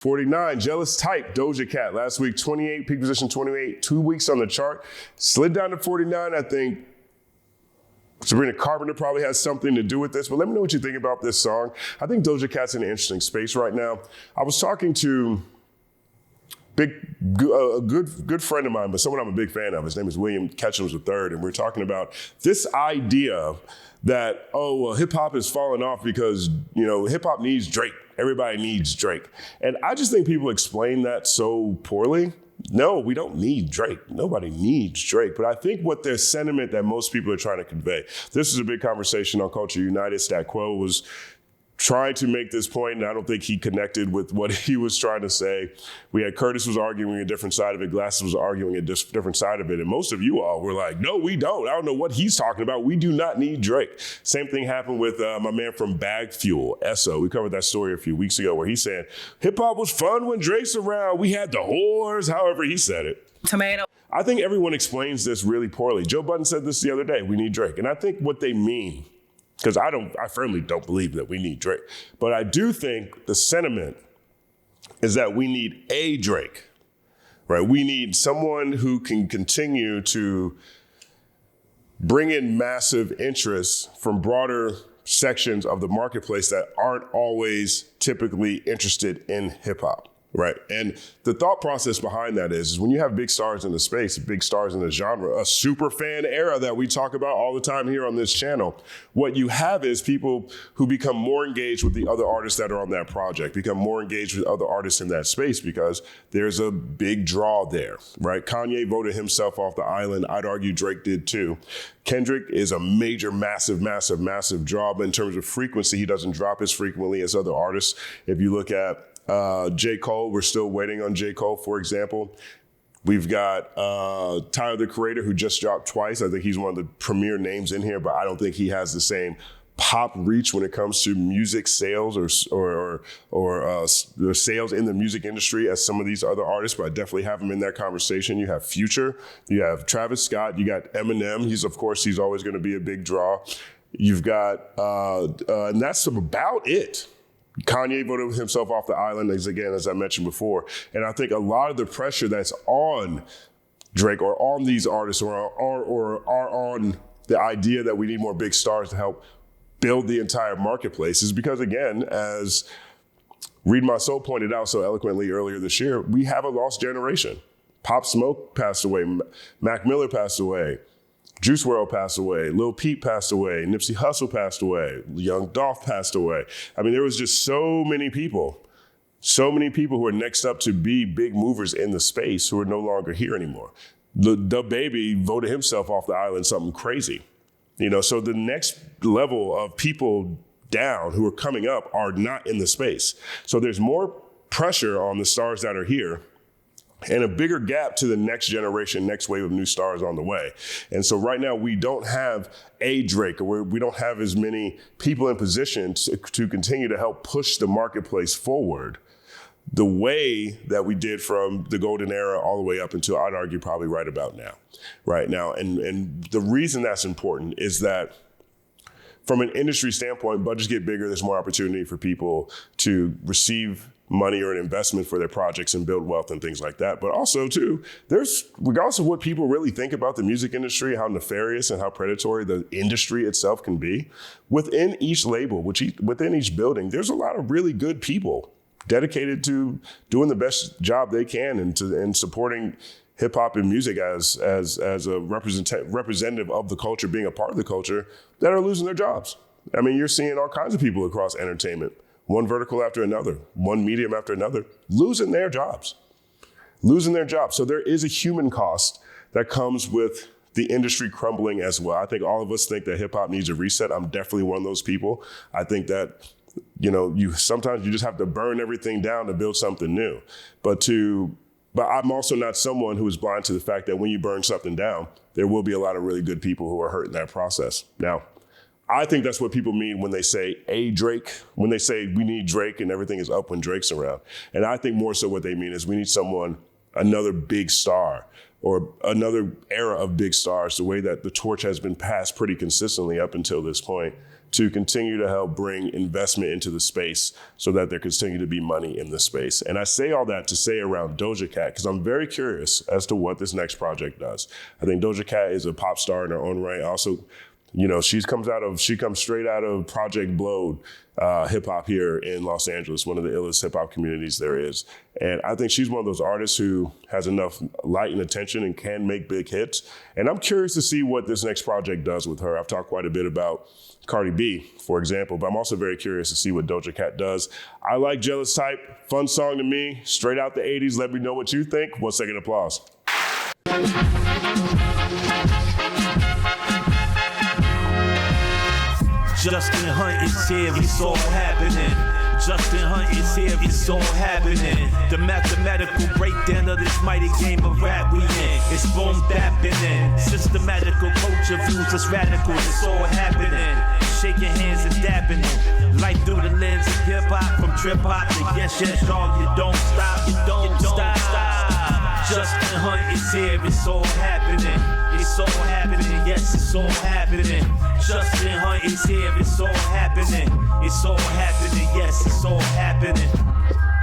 49, Jealous Type, Doja Cat. Last week, 28, peak position 28, 2 weeks on the chart. Slid down to 49. I think Sabrina Carpenter probably has something to do with this, but let me know what you think about this song. I think Doja Cat's in an interesting space right now. I was talking to a good friend of mine, but someone I'm a big fan of. His name is William Ketchums III, and we're talking about this idea that, hip hop has fallen off because, hip hop needs Drake. Everybody needs Drake. And I just think people explain that so poorly. No, we don't need Drake. Nobody needs Drake. But I think what their sentiment that most people are trying to convey, this is a big conversation on Culture United. Stat Quo was trying to make this point, and I don't think he connected with what he was trying to say. We had Curtis was arguing a different side of it. Glasses was arguing a different side of it. And most of you all were like, no, we don't. I don't know what he's talking about. We do not need Drake. Same thing happened with my man from Bag Fuel, Esso. We covered that story a few weeks ago where he's saying, hip-hop was fun when Drake's around. We had the whores, however he said it. Tomato. I think everyone explains this really poorly. Joe Budden said this the other day. We need Drake. And I think what they mean, because I firmly don't believe that we need Drake. But I do think the sentiment is that we need a Drake, right? We need someone who can continue to bring in massive interest from broader sections of the marketplace that aren't always typically interested in hip hop. Right. And the thought process behind that is when you have big stars in the space, big stars in the genre, a super fan era that we talk about all the time here on this channel, what you have is people who become more engaged with the other artists that are on that project, become more engaged with other artists in that space because there's a big draw there. Right. Kanye voted himself off the island. I'd argue Drake did too. Kendrick is a major, massive draw, but in terms of frequency, he doesn't drop as frequently as other artists. If you look at J. Cole, we're still waiting on J. Cole, for example. We've got Tyler, the Creator, who just dropped twice. I think he's one of the premier names in here, but I don't think he has the same pop reach when it comes to music sales or sales in the music industry as some of these other artists, but I definitely have him in that conversation. You have Future, you have Travis Scott, you got Eminem. He's always going to be a big draw. You've got, and that's about it. Kanye voted himself off the island, as I mentioned before. And I think a lot of the pressure that's on Drake or on these artists or are on the idea that we need more big stars to help build the entire marketplace is because, again, as Read My Soul pointed out so eloquently earlier this year, we have a lost generation. Pop Smoke passed away. Mac Miller passed away. Juice WRLD passed away, Lil Peep passed away, Nipsey Hussle passed away, Young Dolph passed away. I mean, there was just so many people who are next up to be big movers in the space who are no longer here anymore. The Baby voted himself off the island, something crazy. So the next level of people down who are coming up are not in the space. So there's more pressure on the stars that are here and a bigger gap to the next generation, next wave of new stars on the way. And so right now we don't have a Drake, or we don't have as many people in position to continue to help push the marketplace forward the way that we did from the golden era all the way up until, I'd argue, probably right about now. Right now. And the reason that's important is that from an industry standpoint, budgets get bigger, there's more opportunity for people to receive money or an investment for their projects and build wealth and things like that. But also, too, there's, regardless of what people really think about the music industry, how nefarious and how predatory the industry itself can be, within each label, within each building, there's a lot of really good people dedicated to doing the best job they can and supporting hip hop and music as a representative of the culture, being a part of the culture, that are losing their jobs. I mean, you're seeing all kinds of people across entertainment, one vertical after another, one medium after another, losing their jobs. So there is a human cost that comes with the industry crumbling as well. I think all of us think that hip hop needs a reset. I'm definitely one of those people. I think that, sometimes you just have to burn everything down to build something new. But I'm also not someone who is blind to the fact that when you burn something down, there will be a lot of really good people who are hurt in that process. Now, I think that's what people mean when they say a Drake, when they say we need Drake and everything is up when Drake's around. And I think more so what they mean is we need another big star or another era of big stars, the way that the torch has been passed pretty consistently up until this point, to continue to help bring investment into the space so that there continue to be money in the space. And I say all that to say around Doja Cat, because I'm very curious as to what this next project does. I think Doja Cat is a pop star in her own right. Also, you know, she comes straight out of Project Blowed hip hop here in Los Angeles, one of the illest hip hop communities there is. And I think she's one of those artists who has enough light and attention and can make big hits. And I'm curious to see what this next project does with her. I've talked quite a bit about Cardi B, for example, but I'm also very curious to see what Doja Cat does. I like Jealous Type, fun song to me, straight out the 80s. Let me know what you think. 1 second applause. Justin Hunte is here, it's all happening. Justin Hunte is here, it's all happening. The mathematical breakdown of this mighty game of rap we in. It's boom bapping. Systematical culture views us radical, it's all happening. Shaking hands and dapping it. Life through the lens of hip hop, from trip hop to yes, y'all, you don't stop, you don't stop. Justin Hunte is here, it's all happening. It's all happening, yes, it's all happening. Justin Hunte is here, it's all happening. It's all happening, yes, it's all happening.